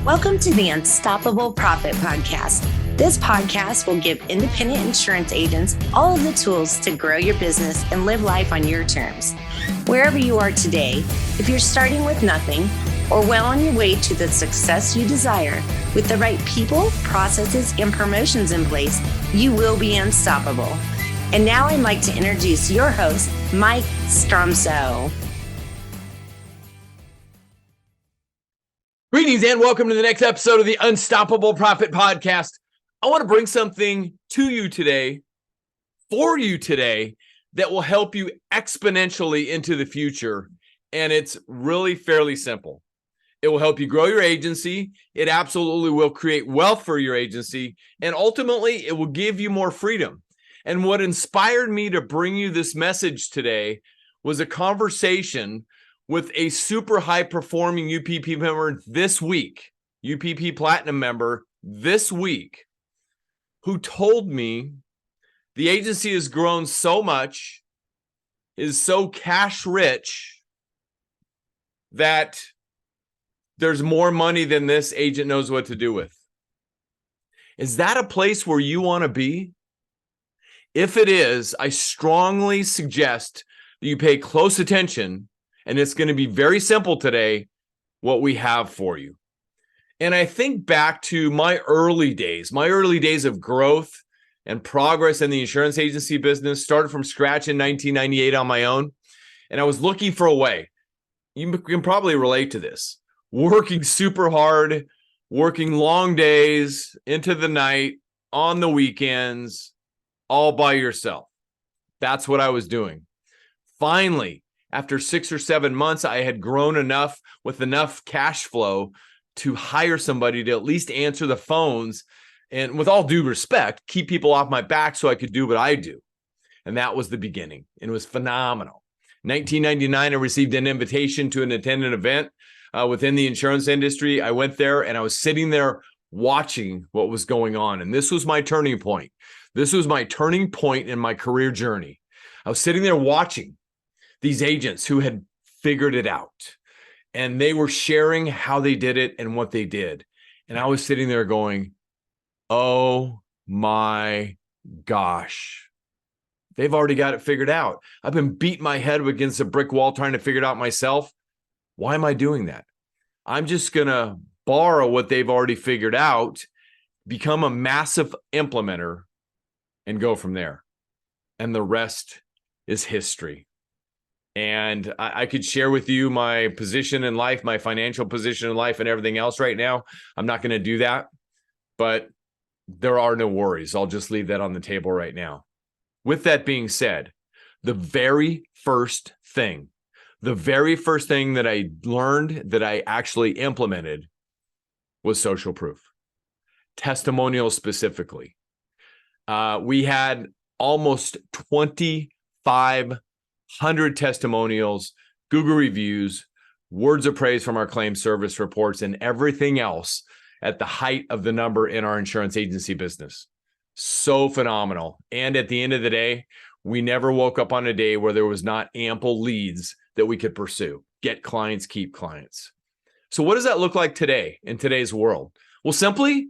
Welcome to the Unstoppable Profit Podcast. This podcast will give independent insurance agents all of the tools to grow your business and live life on your terms. Wherever you are today, if you're starting with nothing or well on your way to the success you desire, with the right people, processes, and promotions in place, you will be unstoppable. And now I'd like to introduce your host, Mike Stromsoe. Greetings and welcome to the next episode of the Unstoppable Profit Podcast. I want to bring something to you today, for you today, that will help you exponentially into the future. And it's really fairly simple. It will help you grow your agency. It absolutely will create wealth for your agency. And ultimately, it will give you more freedom. And what inspired me to bring you this message today was a conversation with a super high performing UPP member this week, UPP Platinum member this week, who told me the agency has grown so much, is so cash rich, that there's more money than this agent knows what to do with. Is that a place where you want to be? If it is, I strongly suggest that you pay close attention. And it's going to be very simple today, what we have for you. And I think back to my early days of growth and progress in the insurance agency business. Started from scratch in 1998 on my own. And I was looking for a way. You can probably relate to this. Working super hard, working long days into the night, on the weekends, all by yourself. That's what I was doing. Finally, after 6 or 7 months, I had grown enough with enough cash flow to hire somebody to at least answer the phones and, with all due respect, keep people off my back so I could do what I do. And that was the beginning. And it was phenomenal. 1999, I received an invitation to attend an event within the insurance industry. I went there and I was sitting there watching what was going on. And this was my turning point. This was my turning point in my career journey. I was sitting there watching these agents who had figured it out, and they were sharing how they did it and what they did. And I was sitting there going, oh my gosh, they've already got it figured out. I've been beating my head against a brick wall trying to figure it out myself. Why am I doing that? I'm just going to borrow what they've already figured out, become a massive implementer, and go from there. And the rest is history. And I could share with you my position in life, my financial position in life, and everything else right now. I'm not going to do that, but there are no worries. I'll just leave that on the table right now. With that being said, the very first thing that I learned, that I actually implemented, was social proof, testimonials specifically. We had almost 2,500 testimonials, Google reviews, words of praise from our claim service reports, and everything else at the height of the number in our insurance agency business. So phenomenal. And at the end of the day, we never woke up on a day where there was not ample leads that we could pursue. Get clients, keep clients. So what does that look like today in today's world? Well, simply,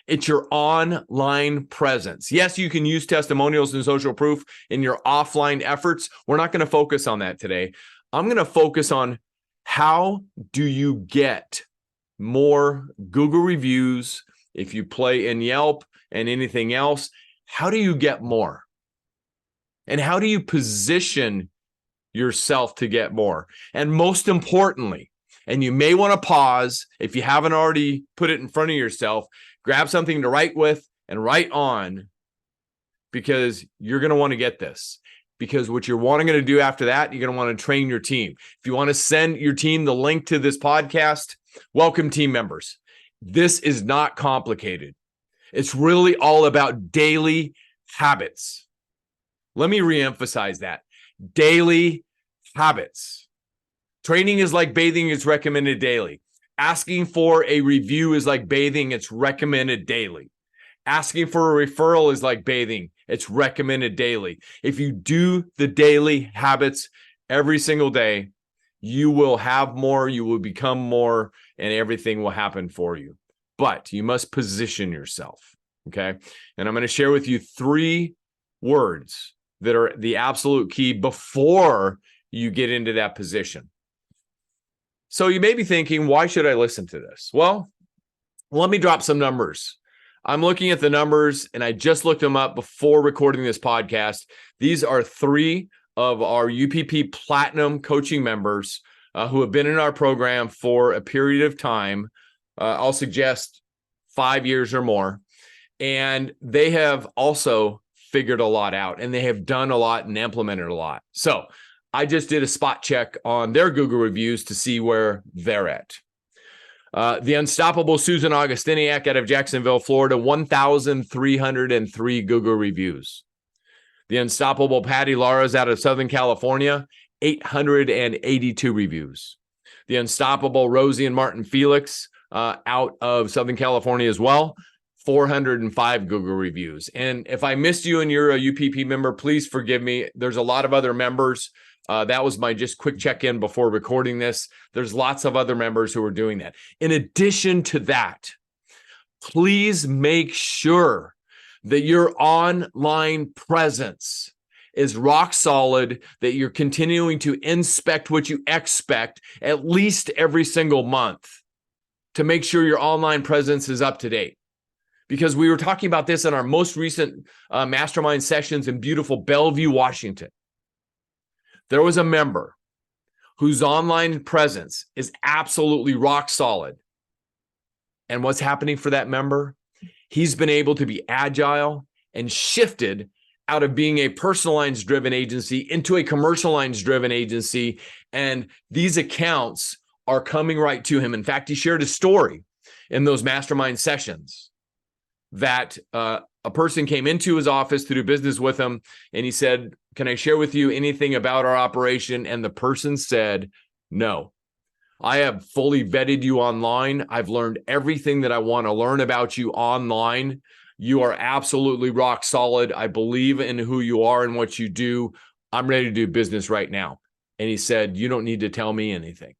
it's your online presence. Yes, you can use testimonials and social proof in your offline efforts. We're not going to focus on that today. I'm going to focus on how do you get more Google reviews. If you play in Yelp and anything else, how do you get more? And how do you position yourself to get more? And most importantly, and you may want to pause if you haven't already put it in front of yourself, grab something to write with and write on, because you're going to want to get this. Because what you're going to do after that, you're going to want to train your team. If you want to send your team the link to this podcast, welcome team members. This is not complicated. It's really all about daily habits. Let me reemphasize that. Daily habits. Training is like bathing, it's recommended daily. Asking for a review is like bathing, it's recommended daily. Asking for a referral is like bathing, it's recommended daily. If you do the daily habits every single day, You will have more, you will become more, and everything will happen for you. But you must position yourself, okay? And I'm going to share with you 3 words that are the absolute key before you get into that position. So you may be thinking, why should I listen to this? Well, let me drop some numbers. I'm looking at the numbers, and I just looked them up before recording this podcast. These are 3 of our UPP Platinum coaching members who have been in our program for a period of time. I'll suggest 5 years or more. And they have also figured a lot out, and they have done a lot and implemented a lot. So I just did a spot check on their Google reviews to see where they're at. The Unstoppable Susan Augustiniak out of Jacksonville, Florida, 1,303 Google reviews. The Unstoppable Patty Laras out of Southern California, 882 reviews. The Unstoppable Rosie and Martin Felix out of Southern California as well, 405 Google reviews. And if I missed you and you're a UPP member, please forgive me. There's a lot of other members. That was my just quick check-in before recording this. There's lots of other members who are doing that. In addition to that, please make sure that your online presence is rock solid, that you're continuing to inspect what you expect at least every single month to make sure your online presence is up to date. Because we were talking about this in our most recent mastermind sessions in beautiful Bellevue, Washington. There was a member whose online presence is absolutely rock solid. And what's happening for that member? He's been able to be agile and shifted out of being a personal lines driven agency into a commercial lines driven agency. And these accounts are coming right to him. In fact, he shared a story in those mastermind sessions that a person came into his office to do business with him. And he said, "Can I share with you anything about our operation?" And the person said, "No. I have fully vetted you online. I've learned everything that I want to learn about you online. You are absolutely rock solid. I believe in who you are and what you do. I'm ready to do business right now." And he said, "You don't need to tell me anything."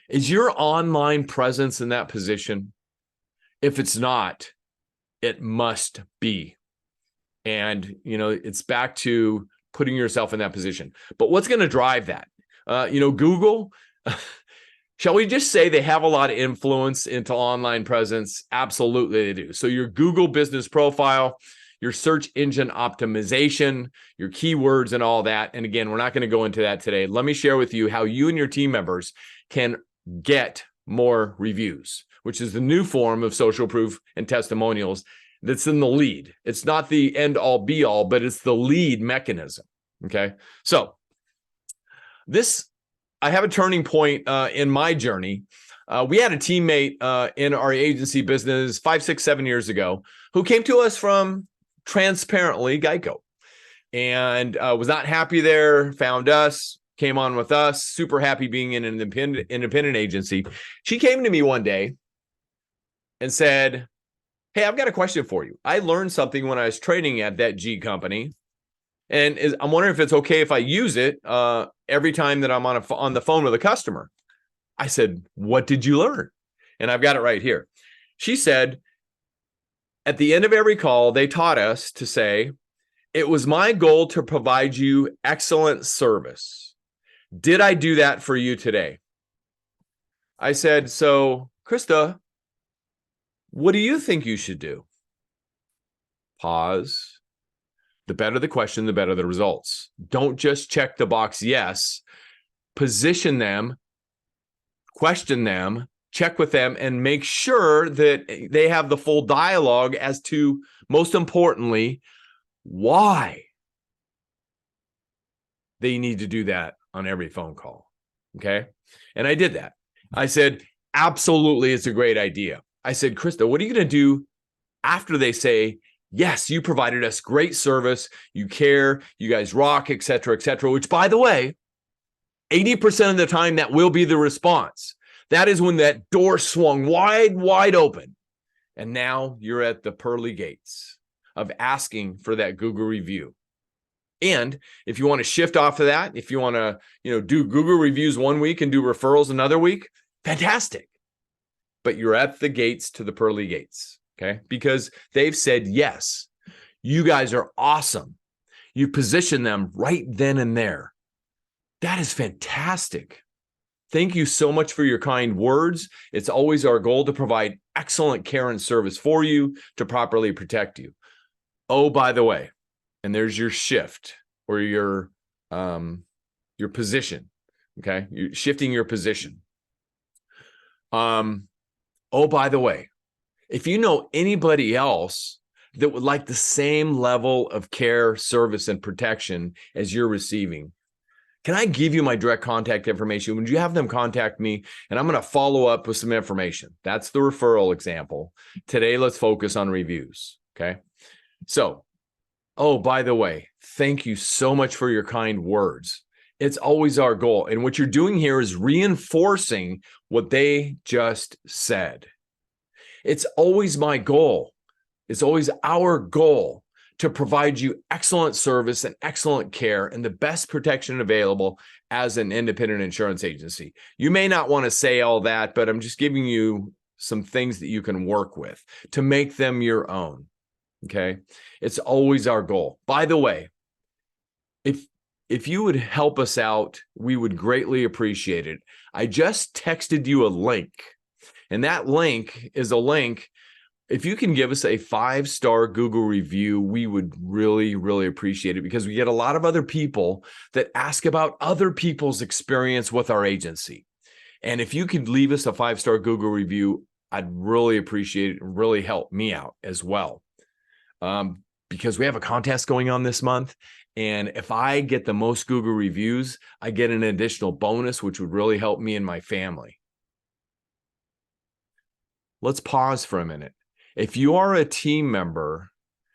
Is your online presence in that position? If it's not, it must be. And, it's back to putting yourself in that position. But what's going to drive that? Google, shall we just say they have a lot of influence into online presence? Absolutely they do. So your Google business profile, your search engine optimization, your keywords and all that. And again, we're not going to go into that today. Let me share with you how you and your team members can get more reviews, which is the new form of social proof and testimonials that's in the lead. It's not the end all be all, but it's the lead mechanism. Okay. So I have a turning point in my journey. We had a teammate in our agency business 5, 6, 7 years ago who came to us from transparently Geico and was not happy there, found us, came on with us, super happy being in an independent agency. She came to me one day and said, "Hey, I've got a question for you. I learned something when I was training at that G company. And I'm wondering if it's okay if I use it every time that I'm on the phone with a customer." I said, "What did you learn?" And I've got it right here. She said, "At the end of every call, they taught us to say, 'It was my goal to provide you excellent service. Did I do that for you today?'" I said, "So, Krista, what do you think you should do?" Pause. The better the question, the better the results. Don't just check the box yes. Position them, question them, check with them, and make sure that they have the full dialogue as to, most importantly, why they need to do that on every phone call. Okay? And I did that. I said, "Absolutely, it's a great idea." I said, "Krista, what are you going to do after they say, 'Yes, you provided us great service, you care, you guys rock, et cetera,'" which, by the way, 80% of the time, that will be the response. That is when that door swung wide open. And now you're at the pearly gates of asking for that Google review. And if you want to shift off of that, if you want to, do Google reviews one week and do referrals another week, fantastic. But you're at the gates to the pearly gates, okay? Because they've said, yes, you guys are awesome. You position them right then and there. That is fantastic. Thank you so much for your kind words. It's always our goal to provide excellent care and service for you to properly protect you. Oh, by the way, and there's your shift or your position, okay? You're shifting your position. Oh, by the way, if you know anybody else that would like the same level of care, service, and protection as you're receiving, can I give you my direct contact information? Would you have them contact me? And I'm going to follow up with some information. That's the referral example. Today, let's focus on reviews, okay? So, oh, by the way, thank you so much for your kind words. It's always our goal. And what you're doing here is reinforcing what they just said. It's always my goal. It's always our goal to provide you excellent service and excellent care and the best protection available as an independent insurance agency. You may not want to say all that, but I'm just giving you some things that you can work with to make them your own. Okay. It's always our goal. By the way, if you would help us out, we would greatly appreciate it. I just texted you a link, and that link is a link. If you can give us a 5-star Google review, we would really, really appreciate it, because we get a lot of other people that ask about other people's experience with our agency. And if you could leave us a 5-star Google review, I'd really appreciate it and really help me out as well. Because we have a contest going on this month. And if I get the most Google reviews, I get an additional bonus, which would really help me and my family. Let's pause for a minute. If you are a team member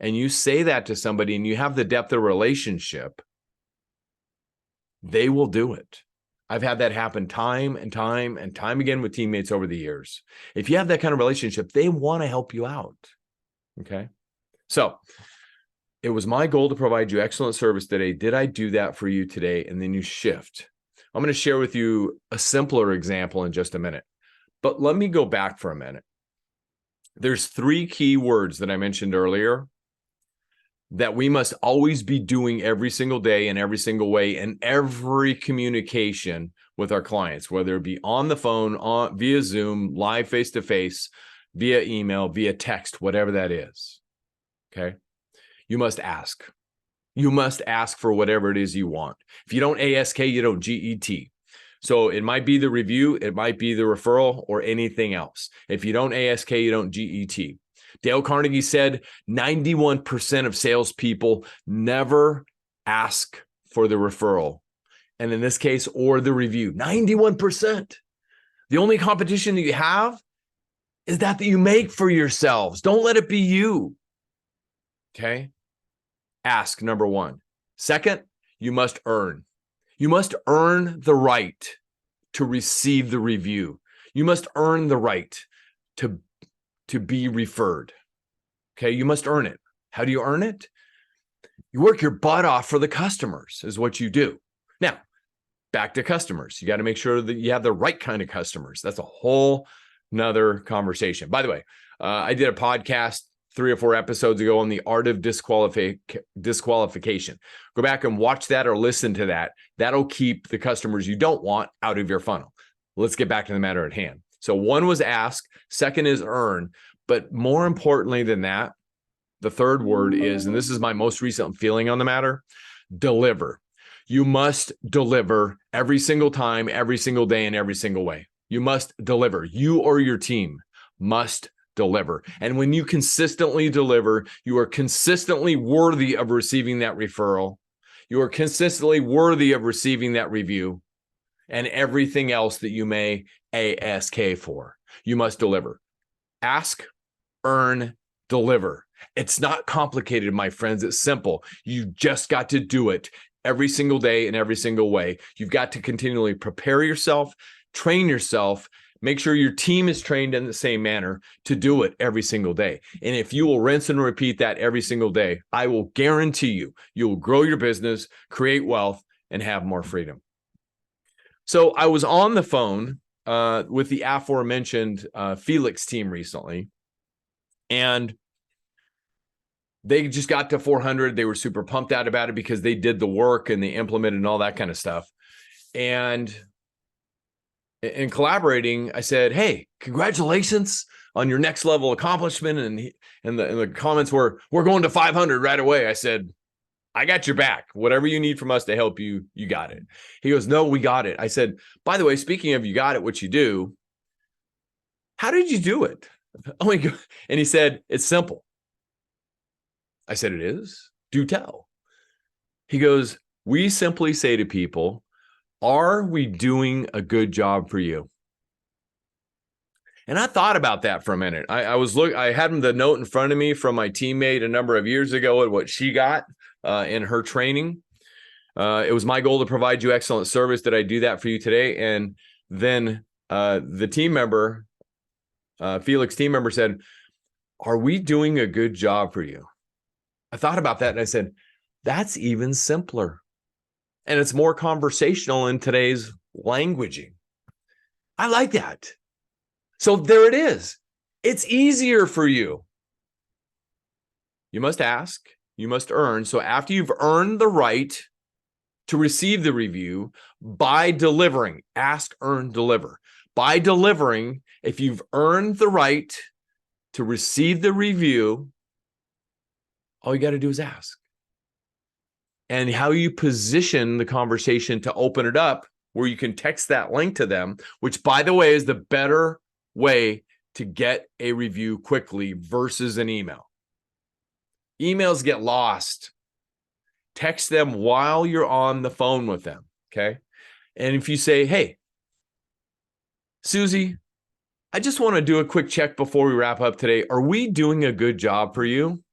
and you say that to somebody and you have the depth of relationship, they will do it. I've had that happen time and time and time again with teammates over the years. If you have that kind of relationship, they want to help you out. Okay. So it was my goal to provide you excellent service today. Did I do that for you today? And then you shift. I'm going to share with you a simpler example in just a minute. But let me go back for a minute. There's 3 key words that I mentioned earlier that we must always be doing every single day in every single way in every communication with our clients, whether it be on the phone, via Zoom, live face-to-face, via email, via text, whatever that is. Okay. You must ask. You must ask for whatever it is you want. If you don't ask, you don't get. So it might be the review, it might be the referral, or anything else. If you don't ask, you don't get. Dale Carnegie said 91% of salespeople never ask for the referral. And in this case, or the review, 91%. The only competition that you have is that you make for yourselves. Don't let it be you. Okay. Ask, number 1. Second, you must earn. You must earn the right to receive the review. You must earn the right to be referred. Okay, you must earn it. How do you earn it? You work your butt off for the customers is what you do. Now, back to customers. You got to make sure that you have the right kind of customers. That's a whole nother conversation. By the way, I did a podcast 3 or 4 episodes ago on the art of disqualification. Go back and watch that or listen to that. That'll keep the customers you don't want out of your funnel. Let's get back to the matter at hand. So 1 was ask, 2nd is earn, but more importantly than that, the 3rd word is, and this is my most recent feeling on the matter, deliver. You must deliver every single time, every single day, in every single way. You must deliver. You or your team must deliver. And when you consistently deliver, you are consistently worthy of receiving that referral. You are consistently worthy of receiving that review and everything else that you may ask for. You must deliver. Ask, earn, deliver. It's not complicated, my friends. It's simple. You just got to do it every single day in every single way. You've got to continually prepare yourself, train yourself, Make sure your team is trained in the same manner to do it every single day. And if you will rinse and repeat that every single day, I will guarantee you will grow your business, create wealth, and have more freedom. So I was on the phone with the aforementioned Felix team recently, and they just got to 400. They were super pumped out about it because they did the work and they implemented and all that kind of stuff. And in collaborating, I said, "Hey, congratulations on your next level accomplishment." And the comments were, "We're going to 500 right away." I said, "I got your back. Whatever you need from us to help you, you got it." He goes, "No, we got it." I said, "By the way, speaking of you got it, what you do, how did you do it?" Oh my God. And he said, "It's simple." I said, "It is? Do tell." He goes, "We simply say to people, are we doing a good job for you?" And I thought about that for a minute. I had the note in front of me from my teammate a number of years ago at what she got in her training. It was my goal to provide you excellent service. Did I do that for you today? And then the team member, Felix team member said, "Are we doing a good job for you?" I thought about that and I said, that's even simpler. And it's more conversational in today's languaging. I like that. So there it is. It's easier for you. You must ask, you must earn. So after you've earned the right to receive the review by delivering, ask, earn, deliver. By delivering, if you've earned the right to receive the review, all you got to do is ask. And how you position the conversation to open it up, where you can text that link to them, which, by the way, is the better way to get a review quickly versus an email. Emails get lost. Text them while you're on the phone with them, okay? And if you say, "Hey, Susie, I just want to do a quick check before we wrap up today. Are we doing a good job for you?"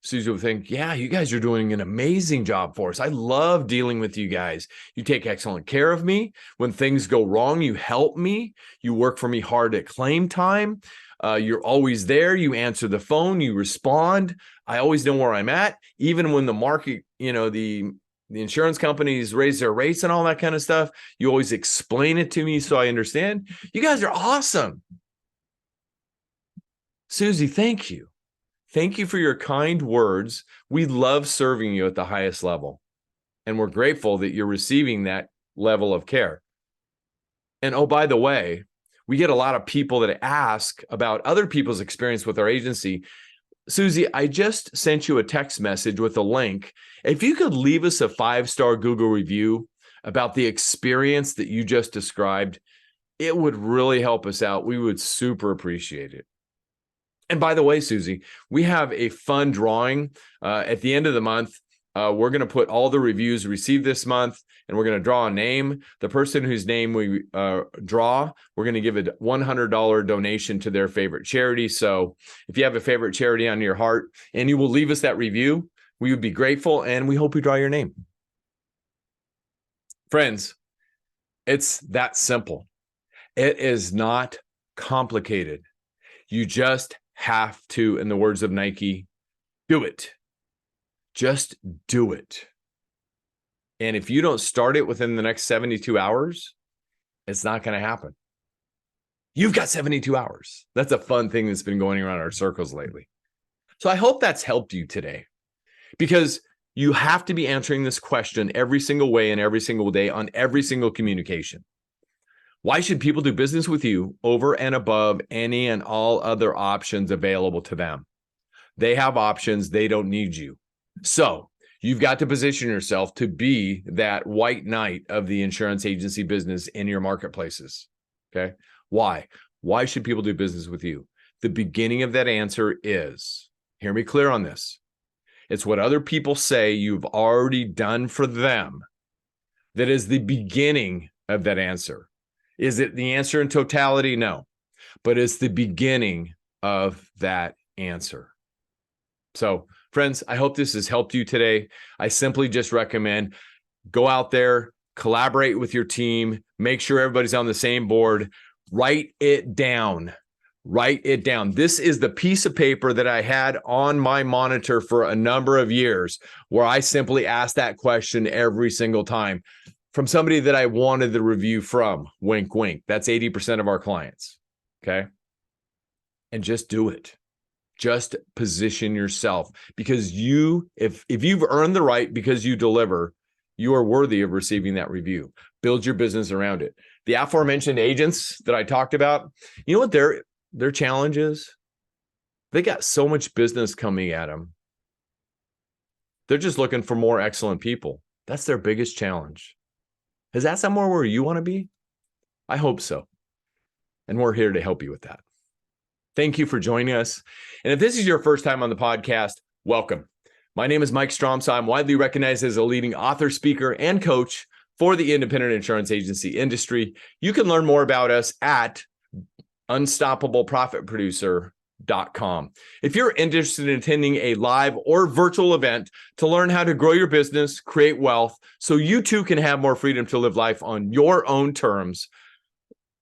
Susie will think, "Yeah, you guys are doing an amazing job for us. I love dealing with you guys. You take excellent care of me. When things go wrong, you help me. You work for me hard at claim time. You're always there. You answer the phone. You respond. I always know where I'm at. Even when the market, the insurance companies raise their rates and all that kind of stuff, you always explain it to me so I understand. You guys are awesome. Susie, thank you. Thank you for your kind words. We love serving you at the highest level. And we're grateful that you're receiving that level of care. And oh, by the way, we get a lot of people that ask about other people's experience with our agency. "Susie, I just sent you a text message with a link. If you could leave us a 5-star Google review about the experience that you just described, it would really help us out. We would super appreciate it." And by the way, Susie, we have a fun drawing at the end of the month. We're going to put all the reviews received this month, and we're going to draw a name. The person whose name we draw, we're going to give a $100 donation to their favorite charity. So if you have a favorite charity on your heart and you will leave us that review, we would be grateful, and we hope we draw your name. Friends, it's that simple. It is not complicated. You just have to, in the words of Nike, do it. Just do it. And if you don't start it within the next 72 hours, it's not going to happen. You've got 72 hours. That's a fun thing that's been going around our circles lately. So I hope that's helped you today, because you have to be answering this question every single way and every single day on every single communication. Why should people do business with you over and above any and all other options available to them? They have options. They don't need you. So you've got to position yourself to be that white knight of the insurance agency business in your marketplaces. Okay. Why? Why should people do business with you? The beginning of that answer is, hear me clear on this, it's what other people say you've already done for them that is the beginning of that answer. Is it the answer in totality? No, but it's the beginning of that answer. So, friends, I hope this has helped you today. I simply just recommend go out there, collaborate with your team, make sure everybody's on the same board, write it down. Write it down. This is the piece of paper that I had on my monitor for a number of years, where I simply asked that question every single time from somebody that I wanted the review from. Wink, wink. That's 80% of our clients. Okay. And just do it. Just position yourself, because if you've earned the right because you deliver, you are worthy of receiving that review. Build your business around it. The aforementioned agents that I talked about, you know what their challenge is? They got so much business coming at them. They're just looking for more excellent people. That's their biggest challenge. Is that somewhere where you want to be? I hope so. And we're here to help you with that. Thank you for joining us. And if this is your first time on the podcast, welcome. My name is Mike Stromsoe. I'm widely recognized as a leading author, speaker, and coach for the independent insurance agency industry. You can learn more about us at unstoppableprofitproducer.com. If you're interested in attending a live or virtual event to learn how to grow your business, create wealth, so you too can have more freedom to live life on your own terms,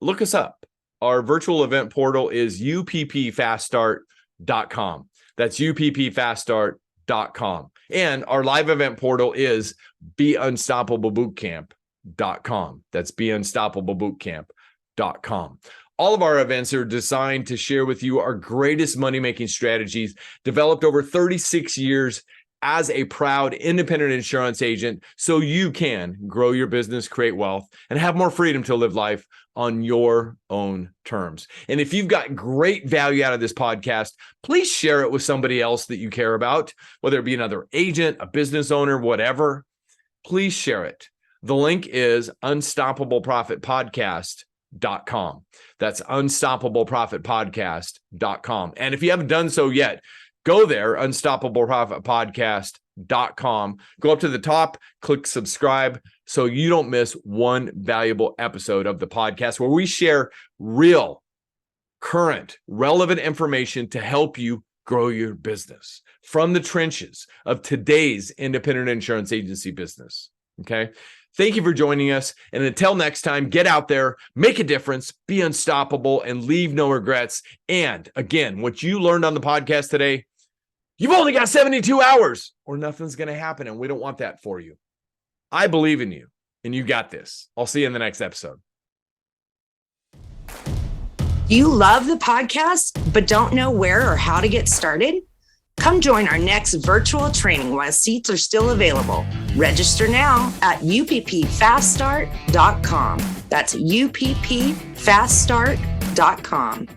look us up. Our virtual event portal is uppfaststart.com. That's uppfaststart.com. And our live event portal is beunstoppablebootcamp.com. That's beunstoppablebootcamp.com. All of our events are designed to share with you our greatest money-making strategies developed over 36 years as a proud independent insurance agent, so you can grow your business, create wealth, and have more freedom to live life on your own terms. And if you've got great value out of this podcast, please share it with somebody else that you care about, whether it be another agent, a business owner, whatever. Please share it. The link is unstoppableprofitpodcast.com. That's unstoppableprofitpodcast.com. And if you haven't done so yet, go there, unstoppableprofitpodcast.com. Go up to the top, click subscribe so you don't miss one valuable episode of the podcast where we share real, current, relevant information to help you grow your business from the trenches of today's independent insurance agency business. Okay. Thank you for joining us. And until next time, get out there, make a difference, be unstoppable, and leave no regrets. And again, what you learned on the podcast today, you've only got 72 hours or nothing's going to happen. And we don't want that for you. I believe in you and you got this. I'll see you in the next episode. Do you love the podcast, but don't know where or how to get started? Come join our next virtual training while seats are still available. Register now at uppfaststart.com. That's uppfaststart.com.